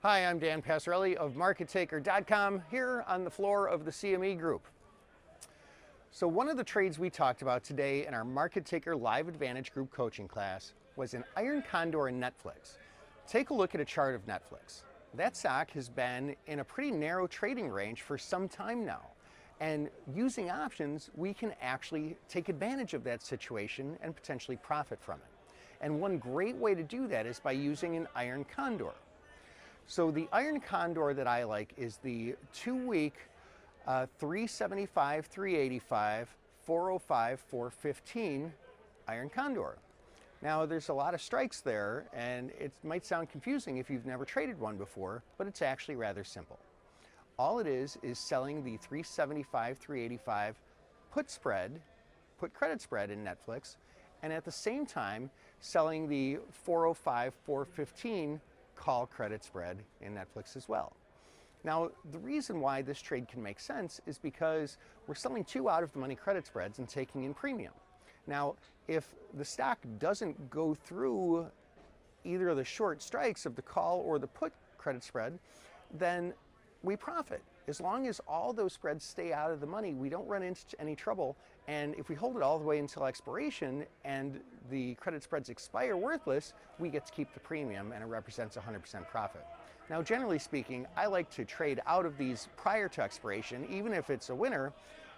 Hi, I'm Dan Passarelli of MarketTaker.com here on the floor of the CME Group. So one of the trades we talked about today in our Market Taker Live Advantage Group coaching class was an Iron Condor in Netflix. Take a look at a chart of Netflix. That stock has been in a pretty narrow trading range for some time now. And using options, we can actually take advantage of that situation and potentially profit from it. And one great way to do that is by using an Iron Condor. So the Iron Condor that I like is the 2-week 375, 385, 405, 415 Iron Condor. Now there's a lot of strikes there and it might sound confusing if you've never traded one before, but it's actually rather simple. All it is selling the 375, 385 put credit spread in Netflix, and at the same time selling the 405, 415 call credit spread in Netflix as well. Now, the reason why this trade can make sense is because we're selling two out-of-the-money credit spreads and taking in premium. Now, if the stock doesn't go through either of the short strikes of the call or the put credit spread, then we profit. As long as all those spreads stay out of the money, we don't run into any trouble. And if we hold it all the way until expiration and the credit spreads expire worthless, we get to keep the premium and it represents 100% profit. Now, generally speaking, I like to trade out of these prior to expiration, even if it's a winner.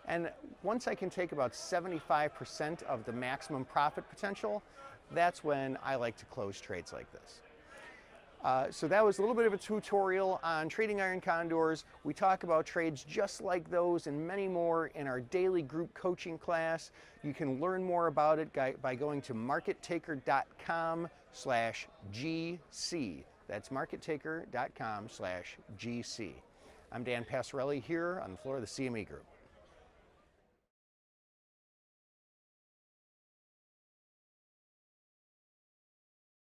And once I can take about 75% of the maximum profit potential, that's when I like to close trades like this. So that was a little bit of a tutorial on trading Iron Condors. We talk about trades just like those and many more in our daily group coaching class. You can learn more about it by going to markettaker.com/GC. That's markettaker.com/GC. I'm Dan Passarelli here on the floor of the CME Group.